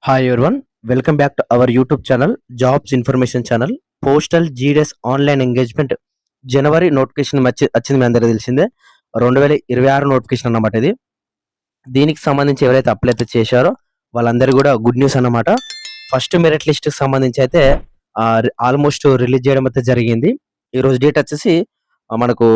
Hi everyone, welcome back to our YouTube channel jobs information channel. Postal GDS online engagement January notification వచ్చింది మీ అందరికీ తెలిసిందే. 2026 notification అన్నమాట ఇది. దీనికి సంబంధించి ఎవరైతే అప్లై అయితే చేశారో వాళ్ళందరూ కూడా గుడ్ న్యూస్ అన్నమాట. ఫస్ట్ మెరిట్ లిస్ట్ కి సంబంధించి అయితే ఆల్మోస్ట్ రిలీజ్ చేయడం అయితే జరిగింది. ఈ రోజు డేట్ వచ్చేసి మనకు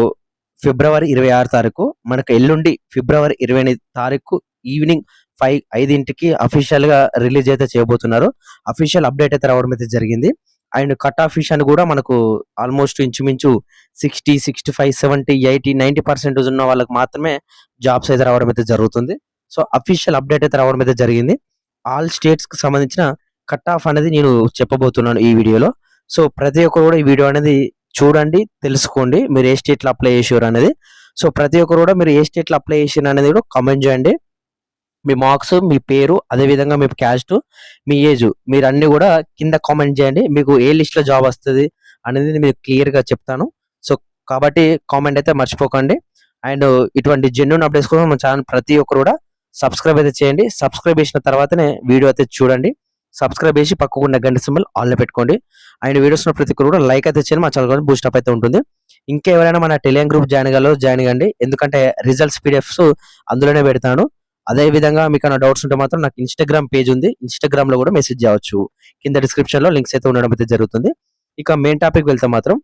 ఫిబ్రవరి 26 తారీఖు. మనకు ఎల్లుండి ఫిబ్రవరి 28 తారీఖు ఈవినింగ్ 5కి అఫీషియల్ గా రిలీజ్ అయితే చేయబోతున్నారు. అఫీషియల్ అప్డేట్ అయితే రావడం అయితే జరిగింది. అండ్ కట్ ఆఫ్ విషయాన్ని కూడా మనకు ఆల్మోస్ట్ ఇంచుమించు 60, 65, 70, 80, 90% ఉన్న వాళ్ళకి మాత్రమే జాబ్స్ అయితే రావడం అయితే జరుగుతుంది. సో అఫీషియల్ అప్డేట్ అయితే రావడం అయితే జరిగింది. ఆల్ స్టేట్స్ కి సంబంధించిన కట్ ఆఫ్ అనేది నేను చెప్పబోతున్నాను ఈ వీడియోలో. సో ప్రతి ఒక్కరు కూడా ఈ వీడియో అనేది చూడండి, తెలుసుకోండి మీరు ఏ స్టేట్ లో అప్లై చేసారు అనేది. సో ప్రతి ఒక్కరు కూడా మీరు ఏ స్టేట్ లో అప్లై చేసారు అనేది కూడా కామెంట్ చేయండి. మీ మార్క్స్, మీ పేరు, అదే విధంగా మీ క్యాస్ట్, మీ ఏజ్, మీరు అన్ని కూడా కింద కామెంట్ చేయండి. మీకు ఏ లిస్ట్ లో జాబ్ వస్తుంది అనేది మీకు క్లియర్ గా చెప్తాను. సో కాబట్టి కామెంట్ అయితే మర్చిపోకండి. అండ్ ఇటువంటి జెన్యూన్ అప్డేట్స్ కోసం మన ఛానల్ ప్రతి ఒక్కరు కూడా సబ్స్క్రైబ్ అయితే చేయండి. సబ్స్క్రైబ్ చేసిన తర్వాతనే వీడియో అయితే చూడండి. సబ్స్క్రైబ్ చేసి పక్కకున్న గంట సింబల్ ఆల్ లో పెట్టుకోండి. అండ్ వీడియోస్ ప్రతి ఒక్కరు కూడా లైక్ అయితే చేయండి. మా ఛానల్ బూస్ట్ అప్ అయితే ఉంటుంది. ఇంకా ఎవరైనా మన టెలిగ్రామ్ గ్రూప్ జాయిన్ కండి. ఎందుకంటే రిజల్ట్స్ పీడిఎఫ్స్ అందులోనే పెడతాను. అదే విధంగా మీకు ఏమైనా డౌట్స్ ఉంటే మాత్రం నాకు ఇన్స్టాగ్రామ్ పేజ్ ఉంది, ఇన్స్టాగ్రామ్ లో కూడా మెసేజ్ చేయవచ్చు. కింద డిస్క్రిప్షన్ లో లింక్స్ అయితే ఉండడం అయితే జరుగుతుంది. ఇక మెయిన్ టాపిక్ వెళ్తే మాత్రం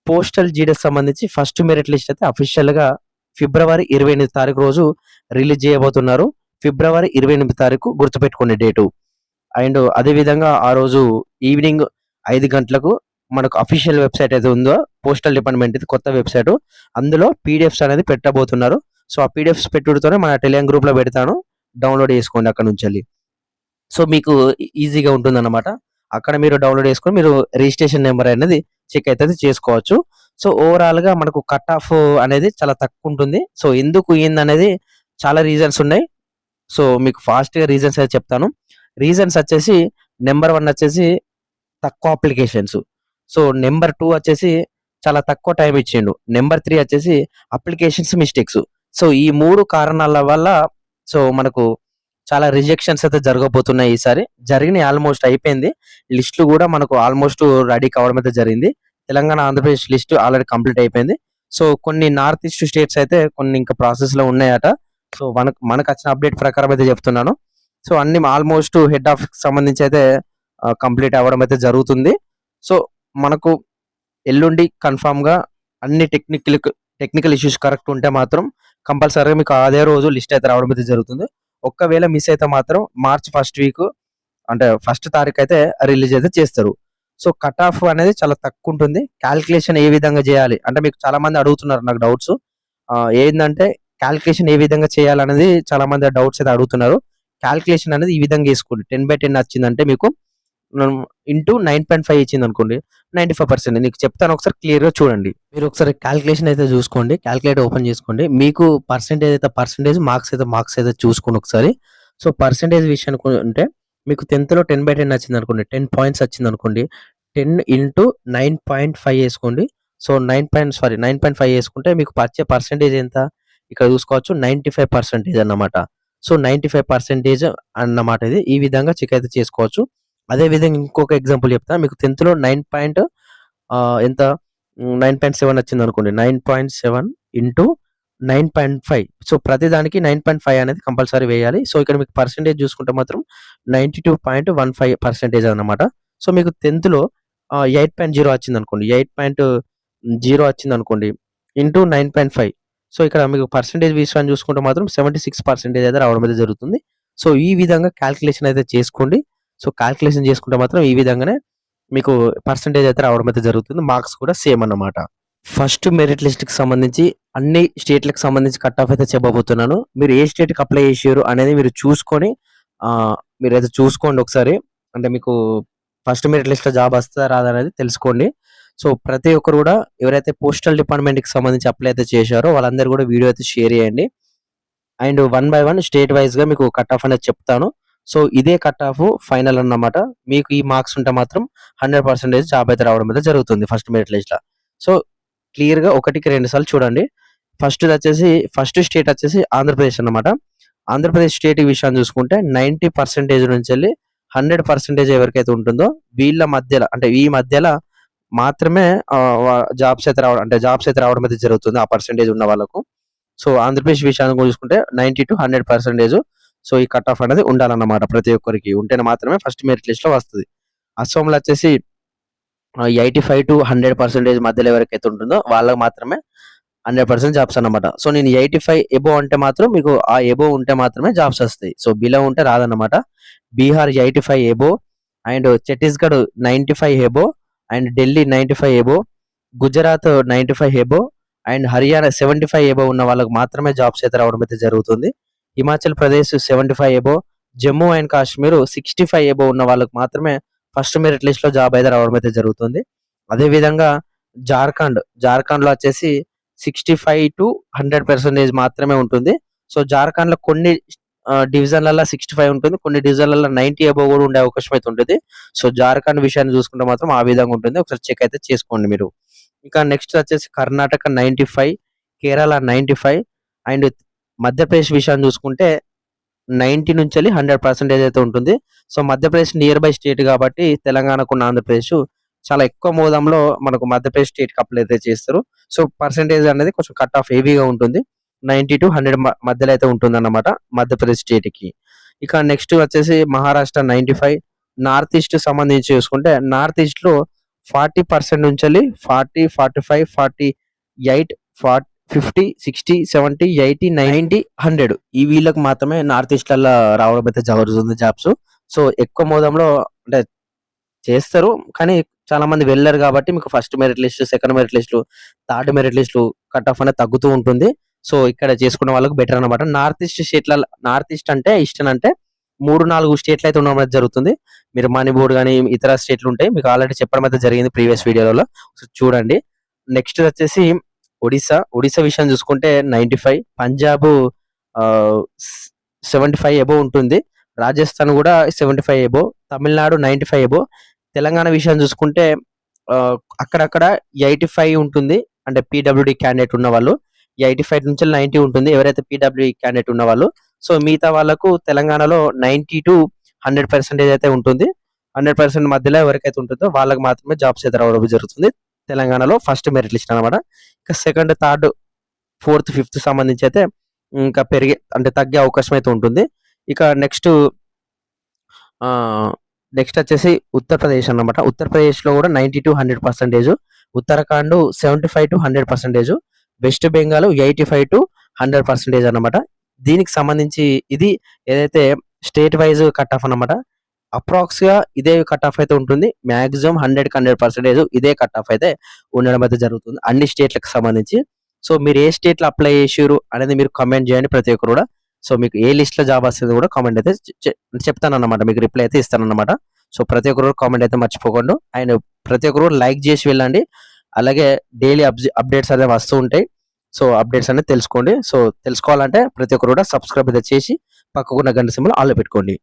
పోస్టల్ జీడీఎస్ సంబంధించి ఫస్ట్ మెరిట్ లిస్ట్ అయితే అఫీషియల్ గా ఫిబ్రవరి 28 తారీఖు రోజు రిలీజ్ చేయబోతున్నారు. ఫిబ్రవరి 28 తారీఖు గుర్తుపెట్టుకునే డేటు. అండ్ అదే విధంగా ఆ రోజు ఈవినింగ్ 5 గంటలకు మనకు అఫీషియల్ వెబ్సైట్ అయితే ఉందో పోస్టల్ డిపార్ట్మెంట్ ఇది కొత్త వెబ్సైట్, అందులో పీడిఎఫ్స్ అనేది పెట్టబోతున్నారు. సో ఆ పీడిఎఫ్స్ పెట్టుడుతోనే మన టెలిగ్రామ్ గ్రూప్ లో పెడతాను, డౌన్లోడ్ చేసుకోండి అక్కడ నుంచి వెళ్ళి. సో మీకు ఈజీగా ఉంటుంది అన్నమాట. అక్కడ మీరు డౌన్లోడ్ చేసుకొని మీరు రిజిస్ట్రేషన్ నెంబర్ అనేది చెక్ అయితే చేసుకోవచ్చు. సో ఓవరాల్ గా మనకు కట్ ఆఫ్ అనేది చాలా తక్కువ ఉంటుంది. సో ఎందుకు ఏందనేది చాలా రీజన్స్ ఉన్నాయి. సో మీకు ఫాస్ట్ గా రీజన్స్ అయితే చెప్తాను. రీజన్స్ వచ్చేసి నెంబర్ 1 వచ్చేసి తక్కువ అప్లికేషన్స్. సో నెంబర్ 2 వచ్చేసి చాలా తక్కువ టైం ఇచ్చిండు. నెంబర్ 3 వచ్చేసి అప్లికేషన్స్ మిస్టేక్స్. సో ఈ 3 కారణాల వల్ల సో మనకు చాలా రిజెక్షన్స్ అయితే జరగబోతున్నాయి. ఈసారి జరిగినాయి, ఆల్మోస్ట్ అయిపోయింది. లిస్టులు కూడా మనకు ఆల్మోస్ట్ రెడీ కావడం అయితే జరిగింది. Telangana, Andhra Pradesh list already complete అయిపోయింది. సో కొన్ని నార్త్ ఈస్ట్ స్టేట్స్ అయితే కొన్ని ఇంకా ప్రాసెస్ లో ఉన్నాయట. సో మనకు వచ్చిన అప్డేట్ ప్రకారం అయితే చెప్తున్నాను. సో అన్ని ఆల్మోస్ట్ హెడ్ ఆఫీస్ సంబంధించి అయితే కంప్లీట్ అవ్వడం అయితే జరుగుతుంది. సో మనకు ఎల్లుండి కన్ఫామ్ గా అన్ని టెక్నికల్ ఇష్యూస్ కరెక్ట్ ఉంటే మాత్రం కంపల్సరీగా మీకు అదే రోజు లిస్ట్ అయితే రావడం అయితే జరుగుతుంది. ఒక్కవేళ మిస్ అయితే మాత్రం మార్చ్ 1st వీక్ అంటే 1st తారీఖు అయితే రిలీజ్ అయితే చేస్తారు. సో కట్ ఆఫ్ అనేది చాలా తక్కువ ఉంటుంది. క్యాల్కులేషన్ ఏ విధంగా చేయాలి అంటే మీకు చాలా మంది అడుగుతున్నారు నాకు డౌట్స్. ఏంటంటే క్యాల్కులేషన్ ఏ విధంగా చేయాలనేది చాలా మంది డౌట్స్ అయితే అడుగుతున్నారు. క్యాల్కులేషన్ అనేది ఈ విధంగా వేసుకోండి. 10/10 వచ్చిందంటే మీకు ఇంటూ 9.5 ఇచ్చింది అనుకోండి, 95%. నీకు చెప్తాను, ఒకసారి క్లియర్ గా చూడండి. మీరు ఒకసారి క్యాల్కులేషన్ అయితే చూసుకోండి, క్యాల్కులేటర్ ఓపెన్ చేసుకోండి. మీకు పర్సెంటేజ్ మార్క్స్ అయితే చూసుకోండి ఒకసారి. సో పర్సెంటేజ్ విషయానికి అంటే మీకు 10th లో 10/10 వచ్చింది అనుకోండి, 10 పాయింట్స్ వచ్చింది అనుకోండి, 10 ఇంటూ 9.5 వేసుకోండి. సో 9.5 వేసుకుంటే మీకు వచ్చే పర్సెంటేజ్ ఎంత ఇక్కడ చూసుకోవచ్చు, 95% అన్నమాట. సో 95% అన్నమాట. ఇది ఈ విధంగా చెక్ అయితే చేసుకోవచ్చు. అదే విధంగా ఇంకొక ఎగ్జాంపుల్ చెప్తా. మీకు 10th లో 9.7 వచ్చింది అనుకోండి, 9.7 ఇంటూ 9.5. సో ప్రతి దానికి 9.5 అనేది కంపల్సరీ వేయాలి. సో ఇక్కడ మీకు పర్సెంటేజ్ చూసుకుంటే మాత్రం 92.15% అన్నమాట. సో మీకు 10th లో 8.0 వచ్చింది అనుకోండి, 8.0 వచ్చింది అనుకోండి ఇంటూ 9.5. సో ఇక్కడ మీకు పర్సెంటేజ్ విషయాన్ని చూసుకుంటే మాత్రం 76% అయితే రావడం అయితే జరుగుతుంది. సో ఈ విధంగా క్యాల్కులేషన్ అయితే చేసుకోండి. సో క్యాల్కులేషన్ చేసుకుంటే మాత్రం ఈ విధంగానే మీకు పర్సెంటేజ్ అయితే రావడం అయితే జరుగుతుంది. మార్క్స్ కూడా సేమ్ అన్నమాట. ఫస్ట్ మెరిట్ లిస్ట్ కి సంబంధించి అన్ని స్టేట్లకు సంబంధించి కట్ ఆఫ్ అయితే చెప్పబోతున్నాను. మీరు ఏ స్టేట్ కి అప్లై చేసారు అనేది మీరు చూసుకొని మీరైతే చూసుకోండి ఒకసారి. అంటే మీకు ఫస్ట్ మెరిట్ లిస్ట్ లో జాబ్ వస్తుందా రాదా అనేది తెలుసుకోండి. సో ప్రతి ఒక్కరు కూడా ఎవరైతే పోస్టల్ డిపార్ట్మెంట్ కి సంబంధించి అప్లై అయితే చేశారో వాళ్ళందరూ కూడా వీడియో అయితే షేర్ చేయండి. అండ్ 1 by 1 స్టేట్ వైజ్ గా మీకు కట్ ఆఫ్ అనేది చెప్తాను. సో ఇదే కట్ ఆఫ్ ఫైనల్ అన్నమాట. మీకు ఈ మార్క్స్ ఉంటే మాత్రం 100% జాబ్ అయితే రావడం అయితే జరుగుతుంది ఫస్ట్ మెరిట్ లిస్ట్ లో. సో క్లియర్ గా 1కి 2 సార్లు చూడండి. ఫస్ట్ స్టేట్ వచ్చేసి ఆంధ్రప్రదేశ్ అన్నమాట. ఆంధ్రప్రదేశ్ స్టేట్ విషయాన్ని చూసుకుంటే 90% నుంచి వెళ్ళి 100% ఎవరికైతే ఉంటుందో వీళ్ళ మధ్యలో అంటే ఈ మధ్యలో మాత్రమే జాబ్స్ అయితే రావడం అయితే జరుగుతుంది ఆ పర్సెంటేజ్ ఉన్న వాళ్ళకు. సో ఆంధ్రప్రదేశ్ విషయాన్ని చూసుకుంటే 90 to 100% సో ఈ కట్ ఆఫ్ అనేది ఉండాలన్నమాట ప్రతి ఒక్కరికి. ఉంటేనే మాత్రమే ఫస్ట్ మెరిట్ లిస్ట్ లో వస్తుంది. అస్సాంలో వచ్చేసి 85 to 100% మధ్యలో ఎవరికైతే ఉంటుందో వాళ్ళకి మాత్రమే 100% జాబ్స్ అన్నమాట. సో నేను 85 ఎబో అంటే మాత్రం మీకు ఆ ఎబో ఉంటే మాత్రమే జాబ్స్ వస్తాయి. సో బిలో ఉంటే రాదన్నమాట. Bihar 85 above and Chhattisgarh 95 above and Delhi 95 above, Gujarat 95 above and Haryana 75 above ఉన్న వాళ్ళకి మాత్రమే జాబ్స్ అయితే రావడం అయితే జరుగుతుంది. Himachal Pradesh 75 above, Jammu and Kashmir 65 above ఉన్న వాళ్ళకి మాత్రమే ఫస్ట్ మెరిట్ లిస్ట్ లో జాబ్ అయితే రావడం అయితే జరుగుతుంది. అదే విధంగా జార్ఖండ్ లో వచ్చేసి 65 to 100% మాత్రమే ఉంటుంది. సో జార్ఖండ్ లో కొన్ని డివిజన్లలో 65 ఉంటుంది, కొన్ని డివిజన్లలో 90 అబోవ్ కూడా ఉండే అవకాశం అయితే ఉంటుంది. సో జార్ఖండ్ విషయాన్ని చూసుకుంటే మాత్రం ఆ విధంగా ఉంటుంది. ఒకసారి చెక్ అయితే చేసుకోండి మీరు. ఇంకా నెక్స్ట్ వచ్చేసి కర్ణాటక 95, కేరళ 95 అండ్ మధ్యప్రదేశ్ విషయాన్ని చూసుకుంటే 90 నుంచి 100% అయితే ఉంటుంది. So Madhya Pradesh near by state కాబట్టి తెలంగాణకు ఆంధ్రప్రదేశ్ చాలా ఎక్కువ మోదంలో మనకు మధ్యప్రదేశ్ స్టేట్ కి అప్లై అయితే చేస్తారు. సో పర్సెంటేజ్ అనేది కొంచెం కట్ ఆఫ్ హెవీగా ఉంటుంది. 90 to 100 మధ్యలో అయితే ఉంటుంది అన్నమాట మధ్యప్రదేశ్ స్టేట్ కి. ఇక నెక్స్ట్ వచ్చేసి మహారాష్ట్ర 95. నార్త్ ఈస్ట్ సంబంధించి చూసుకుంటే నార్త్ ఈస్ట్ లో 40% నుంచి 40, 45, 48, 50, 60, 70, 80, 90, 100 ఈ వీళ్ళకి మాత్రమే నార్త్ ఈస్ట్ లలో రావడం అయితే జరుగుతుంది జాబ్స్. సో ఎక్కువ మోదంలో అంటే చేస్తారు కానీ చాలా మంది వెళ్ళరు కాబట్టి మీకు first merit list, second merit list, third merit list cut off అనేది తగ్గుతూ ఉంటుంది. సో ఇక్కడ చేసుకున్న వాళ్ళకి బెటర్ అనమాట. నార్త్ ఈస్ట్ అంటే ఈస్టర్న్ అంటే 3-4 స్టేట్లు అయితే ఉండడం జరుగుతుంది. మీరు మణిపూర్ కానీ ఇతర స్టేట్లు ఉంటాయి, మీకు ఆల్రెడీ చెప్పడం అయితే జరిగింది ప్రీవియస్ వీడియోలో. సో చూడండి. నెక్స్ట్ వచ్చేసి ఒడిశా విషయం చూసుకుంటే 95, పంజాబ్ 75 ఎబో ఉంటుంది, రాజస్థాన్ కూడా 75 ఎబో, తమిళనాడు 95 ఎబో. తెలంగాణ విషయం చూసుకుంటే అక్కడక్కడ 85 ఉంటుంది, అంటే పీడబ్ల్యూడి క్యాండిడేట్ ఉన్న వాళ్ళు 85 నుంచి 90 ఉంటుంది ఎవరైతే పీడబ్ల్యూడి క్యాండిడేట్ ఉన్న వాళ్ళు. సో మిగతా వాళ్ళకు తెలంగాణలో 90 to 100% అయితే ఉంటుంది. 100% మధ్యలో ఎవరికైతే ఉంటుందో వాళ్ళకి మాత్రమే జాబ్స్ అయితే రావడం జరుగుతుంది తెలంగాణలో ఫస్ట్ మెరిట్ లిస్ట్ అనమాట. ఇక సెకండ్, థర్డ్, ఫోర్త్, ఫిఫ్త్ సంబంధించి అయితే ఇంకా తగ్గే అవకాశం అయితే ఉంటుంది. ఇక నెక్స్ట్ వచ్చేసి ఉత్తరప్రదేశ్ అన్నమాట. ఉత్తరప్రదేశ్ లో కూడా 90 to 100%, Uttarakhand 75 to 100%, west Bengal 85 to 100% అన్నమాట. దీనికి సంబంధించి ఇది ఏదైతే స్టేట్ వైజ్ కట్ ఆఫ్ అన్నమాట. అప్రాక్స్ గా ఇదే కట్ ఆఫ్ అయితే ఉంటుంది. మాక్సిమం 100% ఇదే కట్ ఆఫ్ అయితే ఉండడం అయితే జరుగుతుంది అన్ని స్టేట్లకు సంబంధించి. సో మీరు ఏ స్టేట్ లో అప్లై చేసారు అనేది మీరు కామెంట్ చేయండి ప్రతి ఒక్కరు కూడా. సో మీకు ఏ లిస్ట్ లో జాబ్ వస్తుంది కూడా కామెంట్ అయితే చెప్తానన్నమాట, మీకు రిప్లై అయితే ఇస్తానన్నమాట. సో ప్రతి ఒక్కరు కామెంట్ అయితే మర్చిపోకండి. అండ్ ప్రతి ఒక్కరు లైక్ చేసి వెళ్ళండి. అలాగే డైలీ అప్డేట్స్ అనేవి వస్తూ ఉంటాయి. సో అప్డేట్స్ అనేది తెలుసుకోండి. సో తెలుసుకోవాలంటే ప్రతి ఒక్కరు కూడా సబ్స్క్రైబ్ అయితే చేసి పక్కకున్న గంట సింబల్ ఆల్ పెట్టుకోండి.